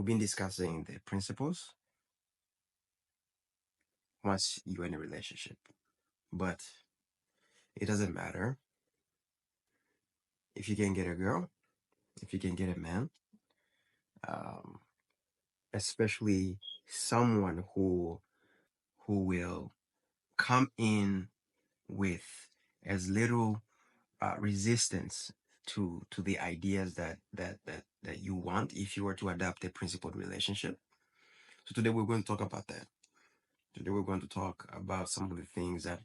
been discussing the principles once you're in a relationship, but it doesn't matter if you can get a girl, if you can get a man, um, especially someone who will come in with as little resistance to the ideas that you want if you were to adopt a principled relationship. So today we're going to talk about that. Today we're going to talk about some of the things that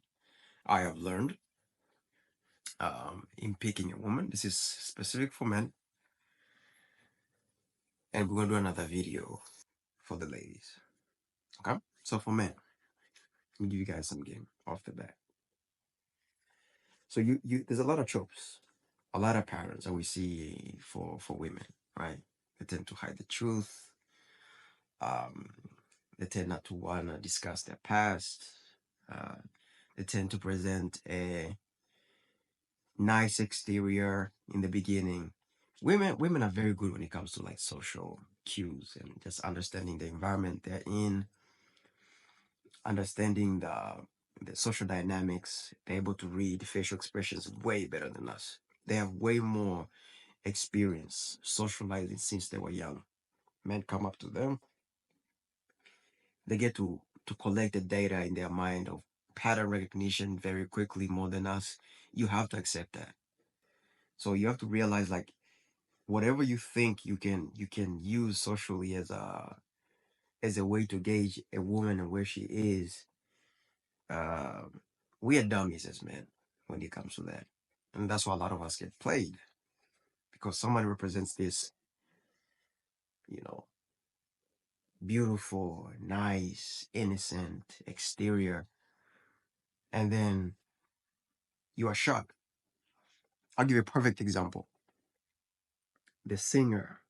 I have learned in picking a woman. This is specific for men, and we're going to do another video for the ladies. Okay, so for men, let me give you guys some game off the bat. So you there's a lot of tropes, a lot of patterns that we see for women, right? They tend to hide the truth. Um, they tend not to want to discuss their past. Uh, they tend to present a nice exterior in the beginning. Women are very good when it comes to like social cues and just understanding the environment they're in, understanding the social dynamics. They're able to read facial expressions way better than us. They have way more experience socializing since they were young. Men come up to them, they get to collect the data in their mind of pattern recognition very quickly more than us. You have to accept that. So you have to realize like whatever you think you can use socially as a way to gauge a woman and where she is. uh we are dummies as men when it comes to that, and that's why a lot of us get played, because someone represents this, you know, beautiful, nice, innocent exterior, and then you are shocked. I'll give you a perfect example. The singer,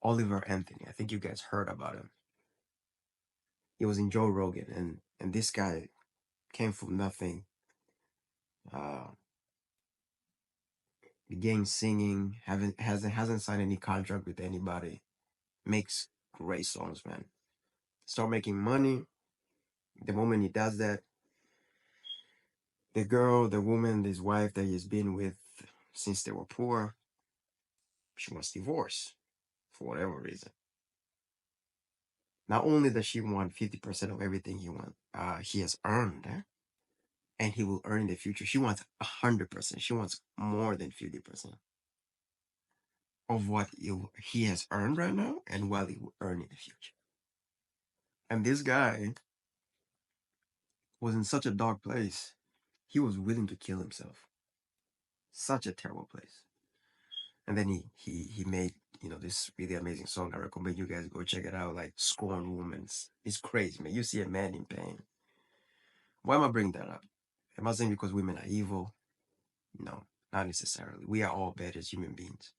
Oliver Anthony, I think you guys heard about him. He was in Joe Rogan, and this guy came from nothing. uh Began singing, hasn't signed any contract with anybody, makes great songs, man. Start making money. The moment he does that, the girl, the woman, his wife that he's been with since they were poor, she wants divorce for whatever reason. Not only does she want 50% of everything he has earned, and he will earn in the future. She wants 100%. She wants more than 50% of what he has earned right now and what he will earn in the future. And this guy was in such a dark place. He was willing to kill himself. Such a terrible place. And then he made, this really amazing song. I recommend you guys go check it out. Like Scorn Woman's. It's crazy, man. You see a man in pain. Why am I bringing that up? Am I saying because women are evil? No, not necessarily. We are all bad as human beings.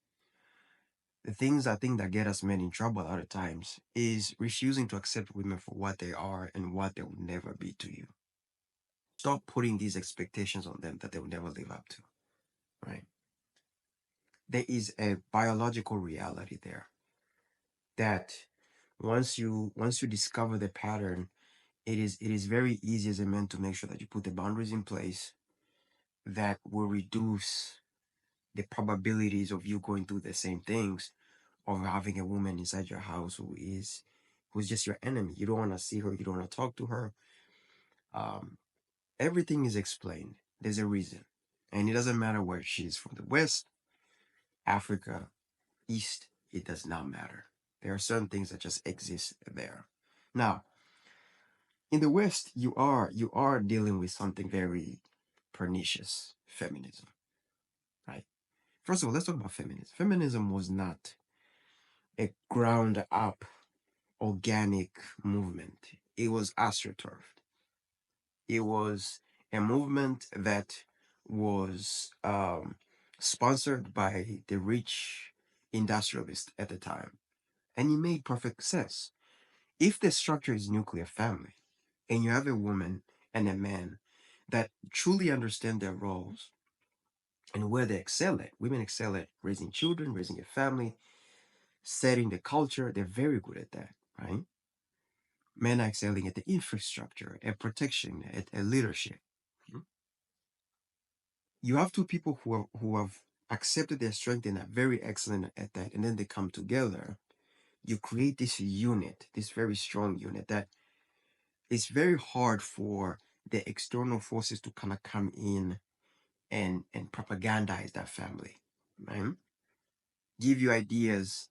The things I think that get us men in trouble a lot of times is refusing to accept women for what they are and what they will never be to you. Stop putting these expectations on them that they will never live up to. Right? There is a biological reality there that once you discover the pattern, it is very easy as a man to make sure that you put the boundaries in place that will reduce the probabilities of you going through the same things, of having a woman inside your house who's just your enemy. You don't want to see her, you don't want to talk to her. um Everything is explained. There's a reason, and it doesn't matter where she's from, the West, Africa, East, it does not matter. There are certain things that just exist there. Now, in the West, you are dealing with something very pernicious: feminism, right? First of all, let's talk about feminism. Feminism was not a ground up organic movement. It was astroturfed. It was a movement that was sponsored by the rich industrialists at the time. And it made perfect sense. If the structure is nuclear family, and you have a woman and a man that truly understand their roles and where they excel at, women excel at raising children, raising a family, setting the culture. They're very good at that, right? Men are excelling at the infrastructure, at protection, at leadership. You have two people who have accepted their strength and are very excellent at that, and then they come together. You create this unit, this very strong unit that it's very hard for the external forces to kind of come in and propagandize that family, right? Give you ideas,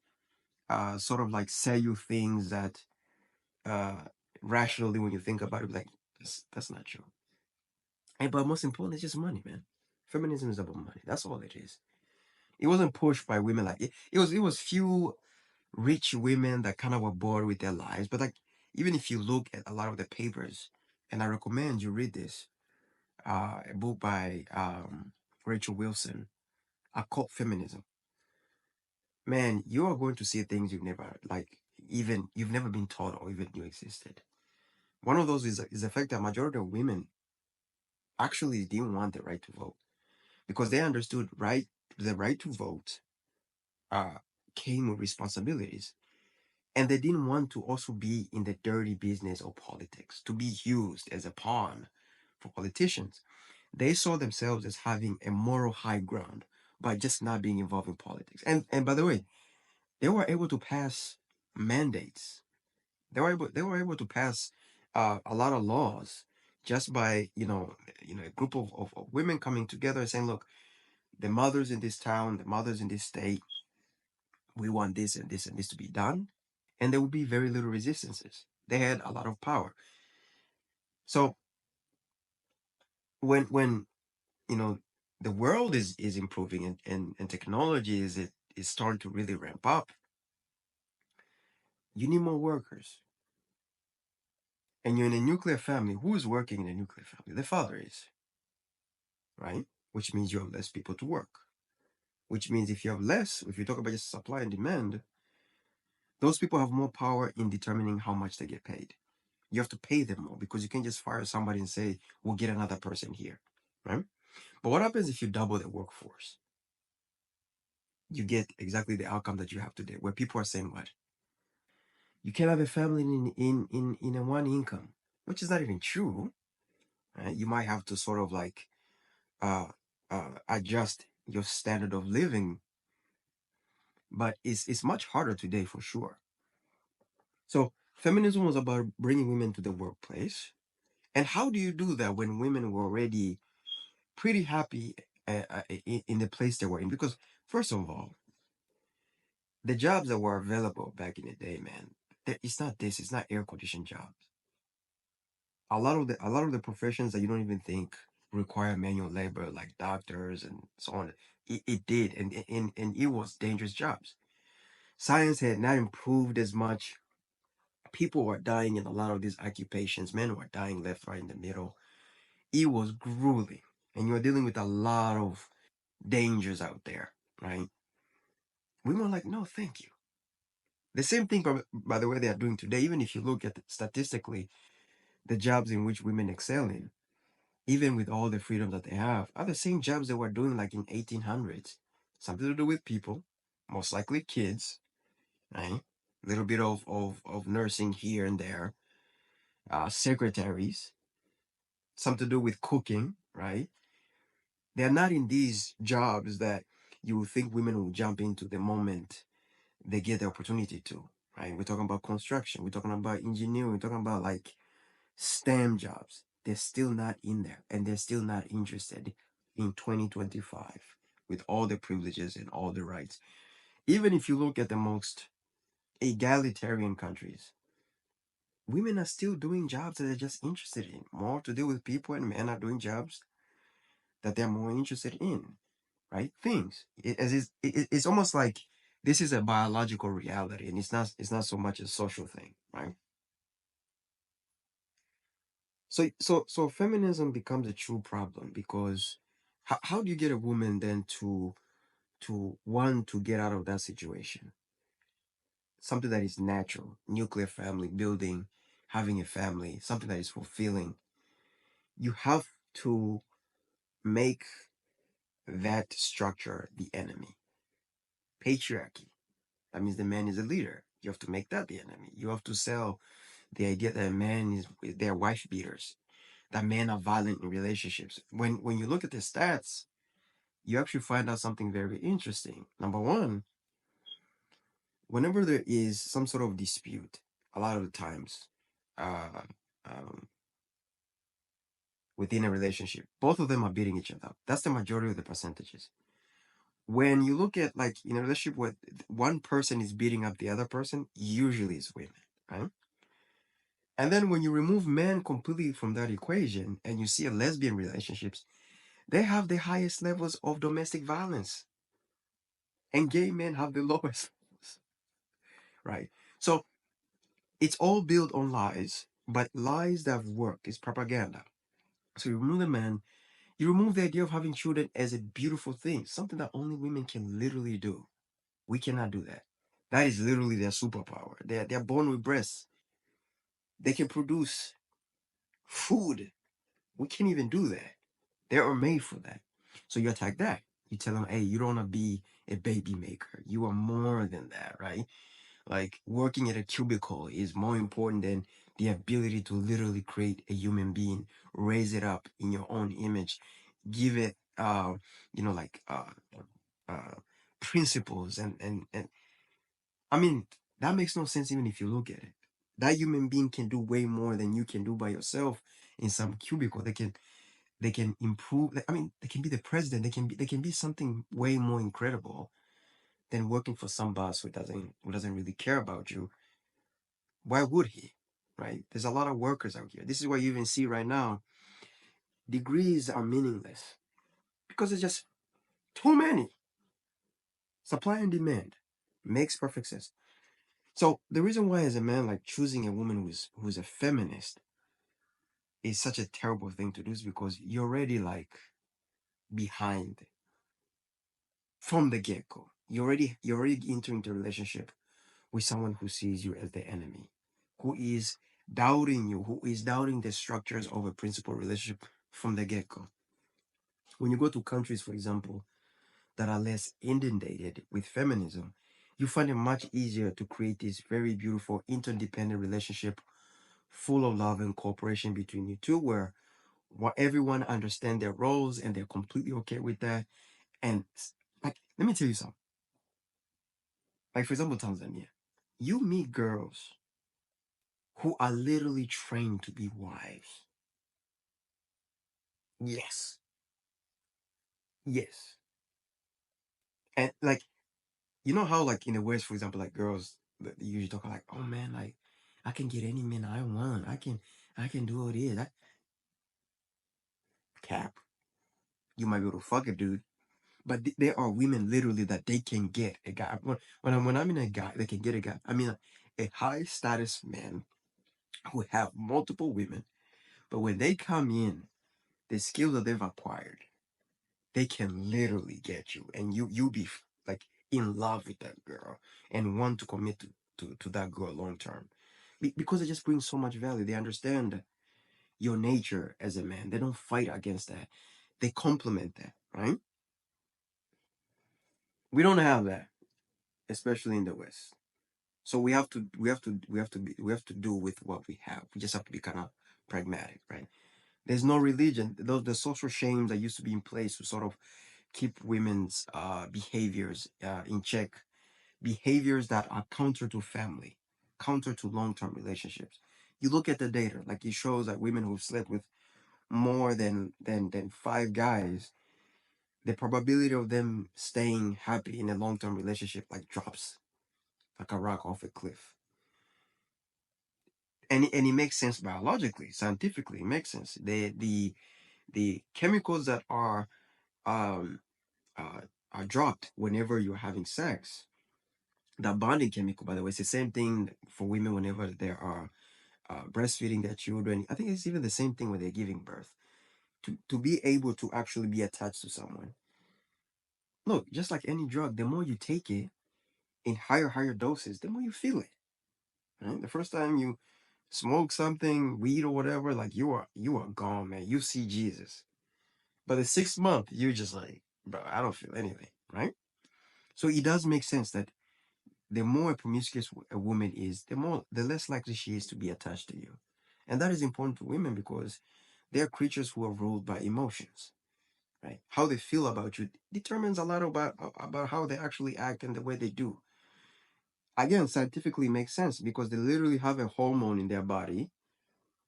sort of like sell you things that uh rationally when you think about it, like that's not true. And but most important, it's just money, man. Feminism is about money. That's all it is. It wasn't pushed by women like it was few rich women that kind of were bored with their lives. But like even if you look at a lot of the papers, and I recommend you read this, a book by Rachel Wilson, Occult Feminism. Man, you are going to see things you've never like even you've never been taught or even knew existed. One of those is the fact that majority of women actually didn't want the right to vote because they understood the right to vote uh, came with responsibilities. And they didn't want to also be in the dirty business of politics, to be used as a pawn for politicians. They saw themselves as having a moral high ground by just not being involved in politics. And by the way, they were able to pass mandates. They were able to pass a lot of laws just by a group of women coming together and saying, look, the mothers in this town, the mothers in this state, we want this and this and this to be done, and there would be very little resistances. They had a lot of power. So when you know the world is improving and technology is starting to really ramp up, you need more workers. And you're in a nuclear family. Who is working in a nuclear family? The father is, right? Which means you have less people to work. Which means if you have less, if you talk about just supply and demand, those people have more power in determining how much they get paid. You have to pay them more because you can't just fire somebody and say, we'll get another person here, right? But what happens if you double the workforce? You get exactly the outcome that you have today, where people are saying, what? You can't have a family in a one income, which is not even true, right? You might have to sort of like uh, adjust your standard of living, but it's much harder today for sure. So feminism was about bringing women to the workplace. And how do you do that when women were already pretty happy in the place they were in? Because first of all, the jobs that were available back in the day, man, it's not this. It's not air conditioned jobs. A lot of the professions that you don't even think require manual labor, like doctors and so on, it did, and it was dangerous jobs. Science had not improved as much. People were dying in a lot of these occupations. Men were dying left, right, in the middle. It was grueling, and you're dealing with a lot of dangers out there, right? Women were like, no, thank you. The same thing, by the way, they are doing today. Even if you look at statistically, the jobs in which women excel in, even with all the freedom that they have, are the same jobs they were doing like in 1800s. Something to do with people, most likely kids, right? A little bit of nursing here and there, secretaries, something to do with cooking, right? They're not in these jobs that you would think women will jump into the moment they get the opportunity to, right? We're talking about construction, we're talking about engineering, we're talking about like STEM jobs. They're still not in there and they're still not interested in 2025 with all the privileges and all the rights. Even if you look at the most egalitarian countries, women are still doing jobs that they're just interested in, more to do with people, and men are doing jobs that they're more interested in, right? Things. It's almost like this is a biological reality and it's not so much a social thing, right? So feminism becomes a true problem because how do you get a woman then to want to get out of that situation? Something that is natural, nuclear family, building, having a family, something that is fulfilling. You have to make that structure the enemy. Patriarchy. That means the man is a leader. You have to make that the enemy. You have to sell the idea that a man is they're wife beaters, that men are violent in relationships. When you look at the stats, you actually find out something very interesting. Number one, whenever there is some sort of dispute, a lot of the times, uh, um, within a relationship, both of them are beating each other up. That's the majority of the percentages. When you look at like in a relationship where one person is beating up the other person, usually it's women, right? And then when you remove men completely from that equation and you see a lesbian relationships, they have the highest levels of domestic violence, and gay men have the lowest levels, right? So it's all built on lies, but lies that work is propaganda. So you remove the man, you remove the idea of having children as a beautiful thing, something that only women can literally do. We cannot do that. That is literally their superpower. They're born with breasts. They can produce food. We can't even do that. They are made for that. So you attack that. You tell them, hey, you don't want to be a baby maker. You are more than that, right? Like working at a cubicle is more important than the ability to literally create a human being, raise it up in your own image, give it, like uh, principles and I mean that makes no sense even if you look at it. That human being can do way more than you can do by yourself in some cubicle. They can improve. Like, I mean, they can be the president. They can be something way more incredible than working for some boss who doesn't really care about you. Why would he? Right? There's a lot of workers out here. This is why you even see right now degrees are meaningless because there's just too many. Supply and demand makes perfect sense. So the reason why, as a man, like choosing a woman who's a feminist is such a terrible thing to do is because you're already like behind from the get go. You're already entering the relationship with someone who sees you as the enemy, who is doubting you, who is doubting the structures of a principal relationship from the get go. When you go to countries, for example, that are less inundated with feminism, you find it much easier to create this very beautiful interdependent relationship full of love and cooperation between you two, where everyone understand their roles and they're completely okay with that. And like, let me tell you something. Like, for example, Tanzania, you meet girls who are literally trained to be wives. Yes. Yes. And like, you know how like in the West, for example, like girls they usually talk like, oh man, like I can get any man I want. I can do all this. I cap. You might be able to fuck a dude. But there are women literally that they can get a guy. When I'm in a guy, they can get a guy. I mean, a high status man who have multiple women, but when they come in, the skills that they've acquired, they can literally get you, and you be like in love with that girl and want to commit to that girl long term, because they just bring so much value. They understand your nature as a man. They don't fight against that. They complement that, right? We don't have that, especially in the West. So we have to do with what we have. We just have to be kind of pragmatic, right? There's no religion. Those the social shames that used to be in place to sort of keep women's behaviors in check, behaviors that are counter to family, counter to long-term relationships. You look at the data, like it shows that women who've slept with more than five guys, the probability of them staying happy in a long-term relationship like drops like a rock off a cliff. And it makes sense biologically, scientifically, it makes sense. The chemicals that um uh, are dropped whenever you're having sex. That bonding chemical, by the way, it's the same thing for women whenever they are breastfeeding their children. I think it's even the same thing when they're giving birth. To be able to actually be attached to someone. Look, just like any drug, the more you take it in higher doses, the more you feel it. Right? The first time you smoke something, weed or whatever, like you are gone, man. You see Jesus. But the 6 month, you're just like, bro, I don't feel anything, right? So it does make sense that the more promiscuous a woman is, the less likely she is to be attached to you. And that is important to women because they are creatures who are ruled by emotions, right? How they feel about you determines a lot about how they actually act and the way they do. Again, scientifically makes sense because they literally have a hormone in their body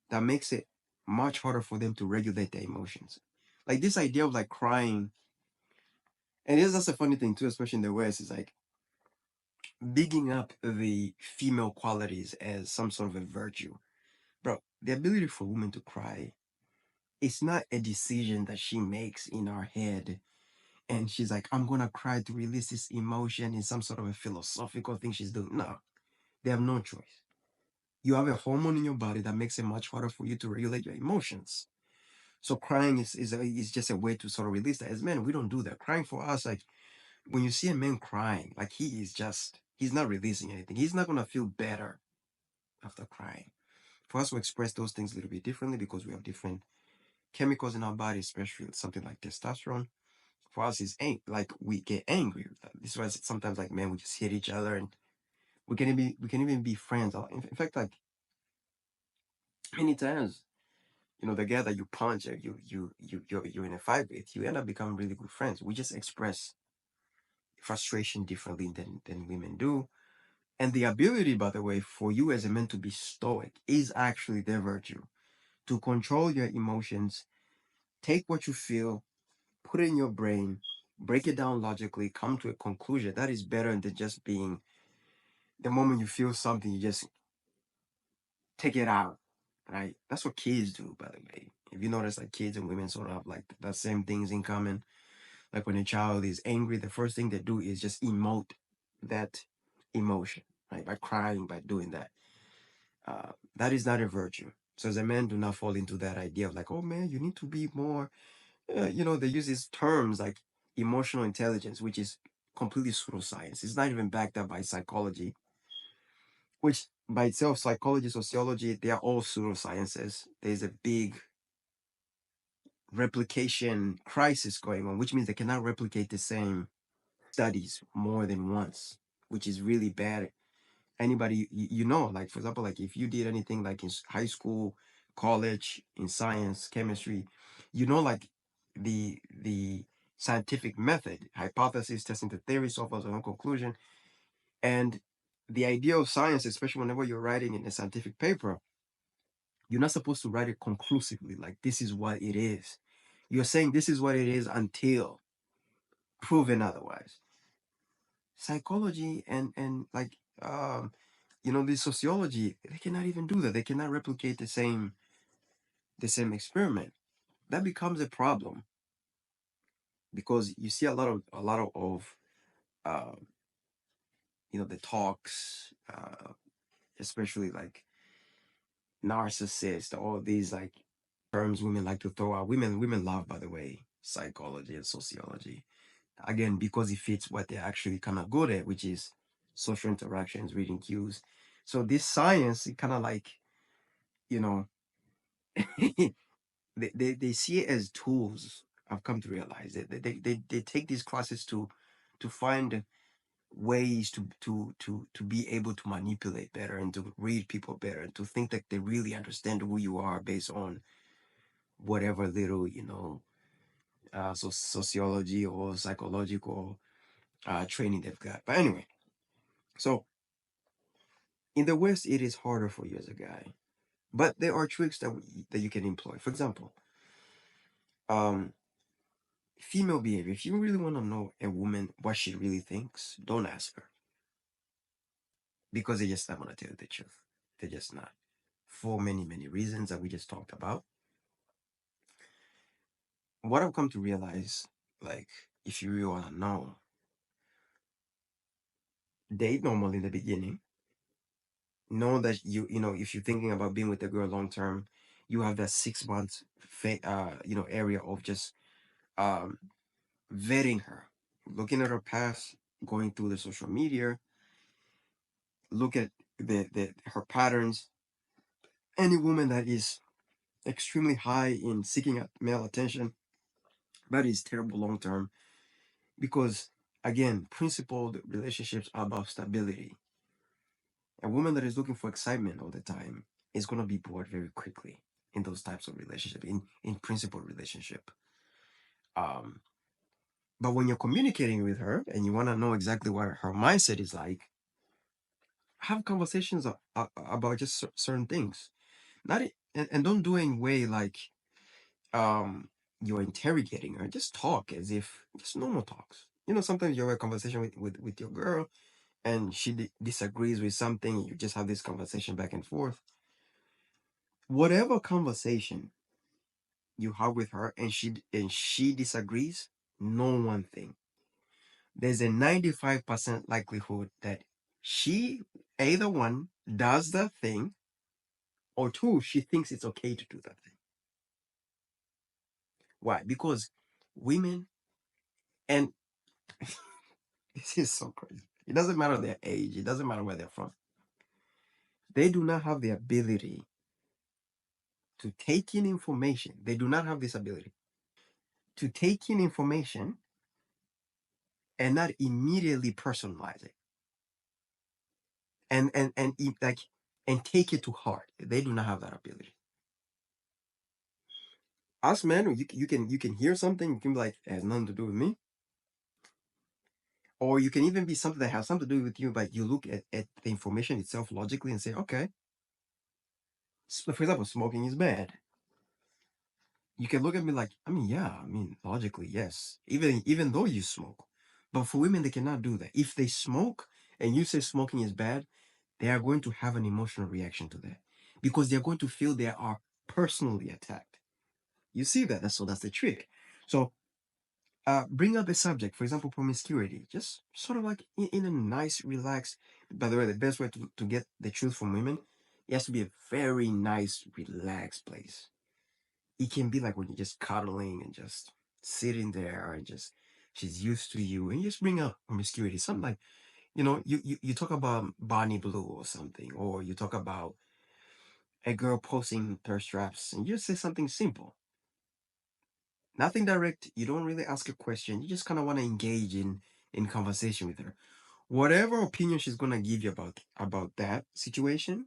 that makes it much harder for them to regulate their emotions. Like this idea of like crying, and that's a funny thing too, especially in the West, is like bigging up the female qualities as some sort of a virtue. Bro, the ability for women to cry, it's not a decision that she makes in her head. And she's like, I'm gonna cry to release this emotion in some sort of a philosophical thing she's doing. No, they have no choice. You have a hormone in your body that makes it much harder for you to regulate your emotions. So crying is just a way to sort of release that. As men, we don't do that. Crying for us, like when you see a man crying, like he's not releasing anything. He's not gonna feel better after crying. For us to express those things a little bit differently because we have different chemicals in our body, especially something like testosterone. For us, is like we get angry. This was sometimes like men, we just hit each other, and we can even be friends. In fact, like many times, the guy that you punch or you're in a fight with, you end up becoming really good friends. We just express frustration differently than women do. And the ability, by the way, for you as a man to be stoic is actually their virtue. To control your emotions, take what you feel, put it in your brain, break it down logically, come to a conclusion. That is better than just being the moment you feel something, you just take it out. Right? That's what kids do, by the way. If you notice, like kids and women sort of have like the same things in common. Like when a child is angry, the first thing they do is just emote that emotion, right? By crying, by doing that. That is not a virtue. So as a man, do not fall into that idea of like, oh man, you need to be more. They use these terms like emotional intelligence, which is completely pseudoscience. It's not even backed up by psychology, which by itself, psychology, sociology, they are all pseudosciences. There's a big replication crisis going on, which means they cannot replicate the same studies more than once, which is really bad. Anybody, like for example, like if you did anything like in high school, college, in science, chemistry, like the scientific method, hypothesis, testing the theory, so far as a conclusion, and the idea of science, especially whenever you're writing in a scientific paper, you're not supposed to write it conclusively, like this is what it is. You're saying this is what it is until proven otherwise. Psychology and like the sociology, they cannot even do that. They cannot replicate the same experiment. That becomes a problem because you see a lot of uh, the talks, especially like narcissist, all these like terms women like to throw out. Women love, by the way, psychology and sociology. Again, because it fits what they're actually kind of good at, which is social interactions, reading cues. So this science, it kind of like, you know, they see it as tools. I've come to realize it. They take these classes to find ways to be able to manipulate better and to read people better and to think that they really understand who you are based on whatever little sociology or psychological training they've got. But anyway, so in the West, it is harder for you as a guy, but there are tricks that you can employ. For example, um, female behavior. If you really want to know a woman what she really thinks, don't ask her because they're just not gonna tell you the truth. They're just not, for many many reasons that we just talked about. What I've come to realize, like, if you really want to date normally in the beginning. Know that if you're thinking about being with a girl long term, you have that 6 months area of just um vetting her, looking at her past, going through the social media, look at her patterns. Any woman that is extremely high in seeking out male attention, that is terrible long term because Again, principled relationships are about stability. A woman that is looking for excitement all the time is going to be bored very quickly in those types of relationship, in principled relationship. Um, but when you're communicating with her and you want to know exactly what her mindset is like, have conversations about just certain things. Not and don't do it in way like um you're interrogating her. Just talk as if just normal talks. Sometimes you have a conversation with your girl and she disagrees with something. You just have this conversation back and forth. Whatever conversation you have with her and she disagrees, know one thing. There's a 95% likelihood that she either one does that thing, or two, she thinks it's okay to do that thing. Why? Because women, and this is so crazy. It doesn't matter their age, it doesn't matter where they're from. They do not have the ability to take in information. They do not have this ability to take in information and not immediately personalize it like and take it to heart. They do not have that ability. Us men, you can hear something, you can be like, it has nothing to do with me. Or you can even be something that has something to do with you, but you look at the information itself logically and say, okay, for example, smoking is bad. You can look at me like, I mean, yeah, I mean, logically, yes, even though you smoke. But for women, they cannot do that. If they smoke and you say smoking is bad, they are going to have an emotional reaction to that because they're going to feel they are personally attacked. You see that? So that's the trick. So bring up a subject, for example, promiscuity, just sort of like in a nice, relaxed. By the way, the best way to get the truth from women, it has to be a very nice, relaxed place. It can be like when you're just cuddling and just sitting there and just she's used to you and you just bring up promiscuity. Something like, you talk about Bonnie Blue or something, or you talk about a girl posting thirst traps and you just say something simple. Nothing direct. You don't really ask a question. You just kind of want to engage in conversation with her. Whatever opinion she's gonna give you about that situation,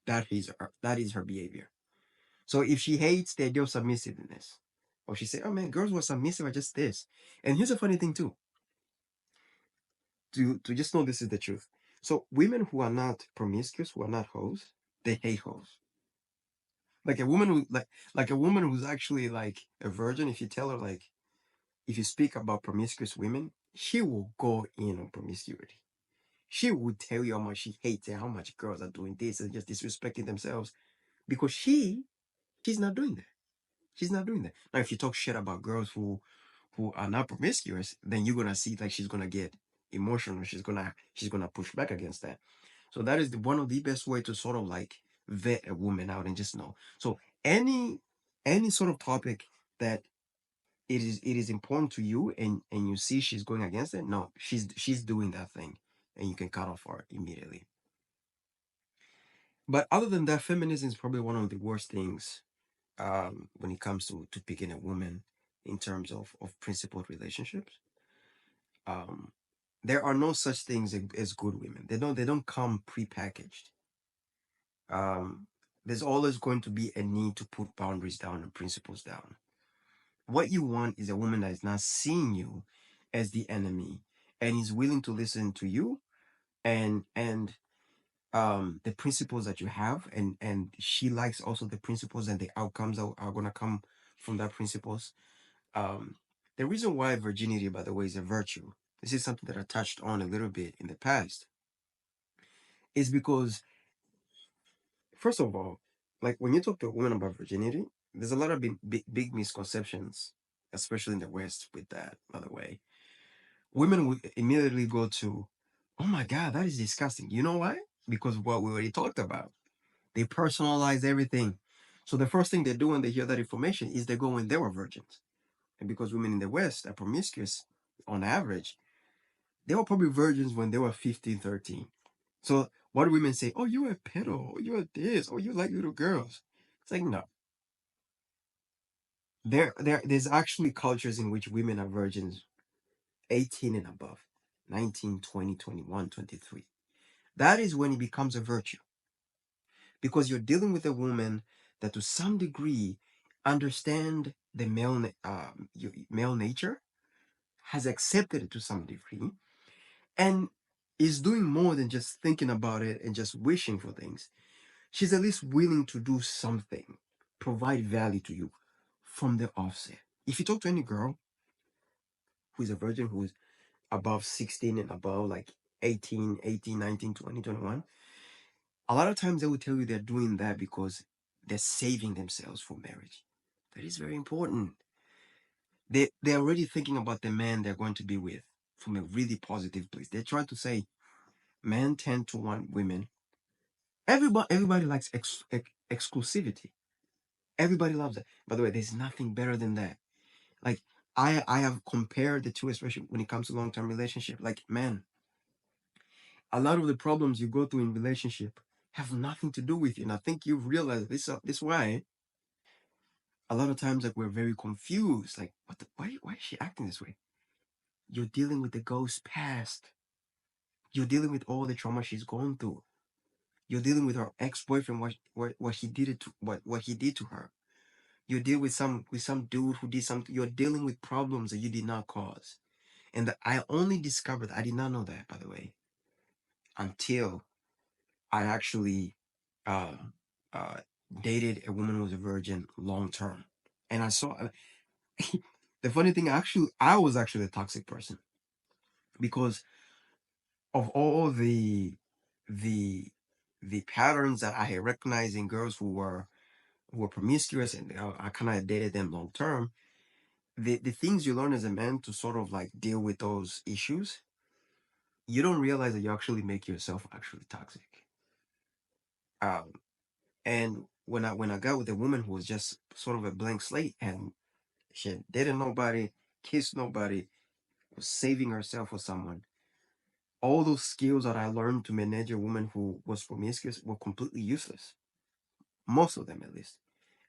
that is her behavior. So if she hates the idea of submissiveness, or she say, "Oh man, girls who are submissive are just this." And here's a funny thing too, to just know this is the truth. So women who are not promiscuous, who are not hoes, they hate hoes. Like a woman who like a woman who's actually like a virgin. If you tell her like if you speak about promiscuous women, she will go in on promiscuity. She would tell you how much she hates it, how much girls are doing this and just disrespecting themselves because she's not doing that. She's not doing that. Now, if you talk shit about girls who are not promiscuous, then you're gonna see like she's gonna get emotional. She's gonna push back against that. So that is one of the best way to sort of like vet a woman out and just know. So any sort of topic that it is important to you and you see she's going against it, no, she's doing that thing and you can cut off her immediately. But other than that, feminism is probably one of the worst things when it comes to picking a woman in terms of principled relationships. um there are no such things as good women. They don't come prepackaged. um there's always going to be a need to put boundaries down and principles down. What you want is a woman that is not seeing you as the enemy and is willing to listen to you and the principles that you have, and she likes also the principles and the outcomes that are going to come from that principles. um the reason why virginity, by the way, is a virtue, this is something that I touched on a little bit in the past, is because first of all, like when you talk to a woman about virginity, there's a lot of big misconceptions, especially in the West with that, by the way. Women would immediately go to, oh my God, that is disgusting. You know why? Because what we already talked about. They personalize everything. So the first thing they do when they hear that information is they go when they were virgins. And because women in the West are promiscuous on average, they were probably virgins when they were 15, 13. So what do women say? Oh, you're a pedo. Oh, you're this. Oh, you like little girls. It's like, no. There's actually cultures in which women are virgins 18 and above. 19, 20, 21, 23. That is when it becomes a virtue because you're dealing with a woman that to some degree understand the male nature, has accepted it to some degree, and is doing more than just thinking about it and just wishing for things. She's at least willing to do something, provide value to you from the offset. If you talk to any girl who is a virgin, who is above 16 and above, like 18, 19, 20, 21, a lot of times they will tell you they're doing that because they're saving themselves for marriage. That is very important. They're already thinking about the man they're going to be with from a really positive place. They're trying to say men tend to want women. Everybody likes exclusivity. Everybody loves that. By the way, there's nothing better than that. Like I have compared the two, especially when it comes to long term relationship. Like man, a lot of the problems you go through in relationship have nothing to do with you. And I think you've realized this why a lot of times like we're very confused. Like why is she acting this way? You're dealing with the ghost past. You're dealing with all the trauma she's gone through. You're dealing with her ex-boyfriend, what he did it to what he did to her. You deal with some dude who did something. You're dealing with problems that you did not cause. And that I only discovered, I did not know that, by the way, until I actually uh, uh, dated a woman who was a virgin long term. And I saw the funny thing, actually, I was actually a toxic person because of all the the patterns that I had recognized in girls who were promiscuous, and I kind of dated them long term. The things you learn as a man to sort of like deal with those issues, you don't realize that you actually make yourself actually toxic. Um, and when I got with a woman who was just sort of a blank slate and she had dated nobody, kissed nobody, was saving herself for someone, all those skills that I learned to manage a woman who was promiscuous were completely useless. Most of them, at least.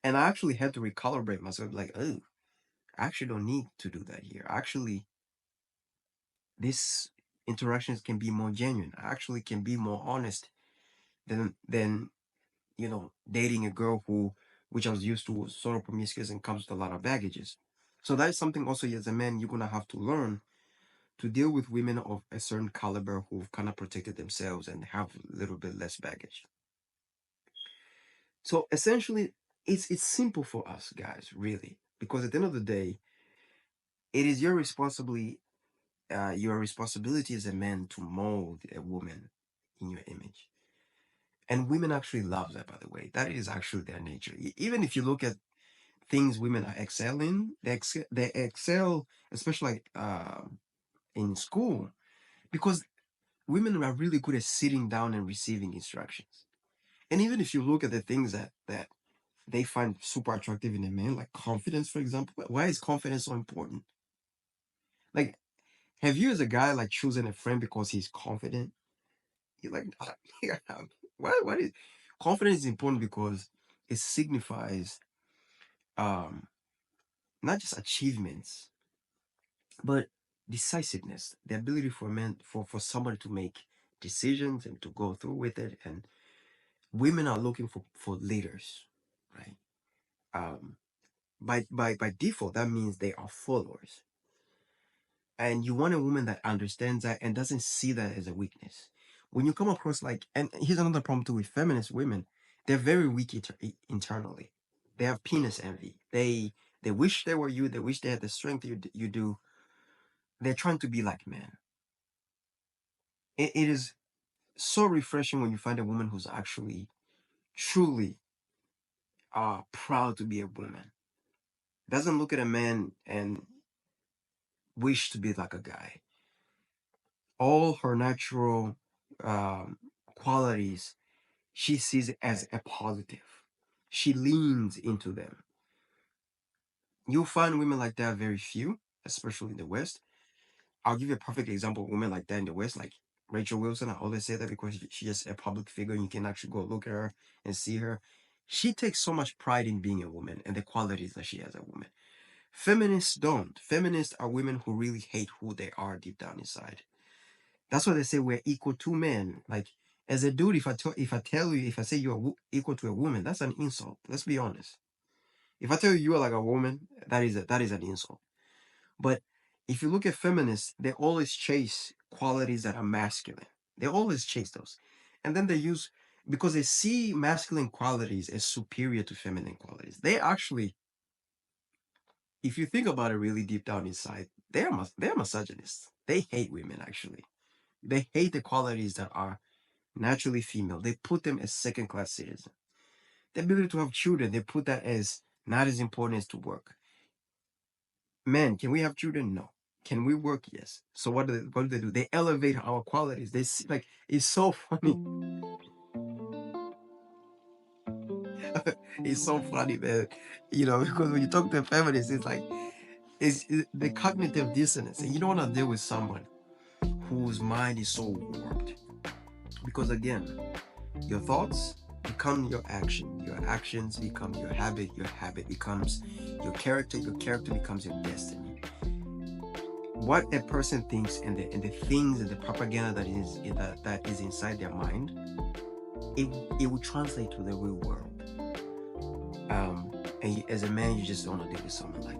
And I actually had to recalibrate myself, like, oh, I actually don't need to do that here. Actually, these interactions can be more genuine. I actually can be more honest than dating a girl which I was used to, was sort of promiscuous and comes with a lot of baggages. So that is something also as a man you're gonna have to learn to deal with women of a certain caliber who've kind of protected themselves and have a little bit less baggage. So essentially, it's simple for us guys, really, because at the end of the day, it is your responsibility as a man to mold a woman in your image. And women actually love that, by the way. That is actually their nature. Even if you look at things women are excel in, they excel, especially like in school, because women are really good at sitting down and receiving instructions. And even if you look at the things that they find super attractive in a man, like confidence, for example, why is confidence so important? Like, have you as a guy like chosen a friend because he's confident? You're like, yeah, why is confidence is important because it signifies um not just achievements, but decisiveness, the ability for men for somebody to make decisions and to go through with it. And women are looking for leaders, right? um by default, that means they are followers, and you want a woman that understands that and doesn't see that as a weakness. When you come across like, and here's another problem too with feminist women, they're very weak internally. They have penis envy. They wish they were you. They wish they had the strength you do. They're trying to be like men. It is so refreshing when you find a woman who's actually truly proud to be a woman. Doesn't look at a man and wish to be like a guy. All her natural um, qualities, she sees it as a positive. She leans into them. You'll find women like that very few, especially in the West. I'll give you a perfect example of women like that in the West, like Rachel Wilson. I always say that because she's just a public figure and you can actually go look at her and see her. She takes so much pride in being a woman and the qualities that she has as a woman. Feminists don't. Feminists are women who really hate who they are deep down inside. That's why they say we're equal to men. Like as a dude, if I say you're equal to a woman, that's an insult. Let's be honest. If I tell you are like a woman, that is an insult. But if you look at feminists, they always chase qualities that are masculine. They always chase those. And then they use, because they see masculine qualities as superior to feminine qualities. They actually, if you think about it really deep down inside, they're misogynists. They hate women, actually. They hate the qualities that are naturally female. They put them as second class citizens. The ability to have children, they put that as not as important as to work. Men, can we have children? No. Can we work? Yes. So what do they do? They elevate our qualities. They see, like, it's so funny. It's so funny, man. Because when you talk to a feminist, it's like it's the cognitive dissonance, and you don't want to deal with someone whose mind is so warped. Because again, your thoughts become your action. Your actions become your habit. Your habit becomes your character. Your character becomes your destiny. What a person thinks, and the things and the propaganda that is inside their mind, it will translate to the real world. And as a man, you just don't want to deal with someone like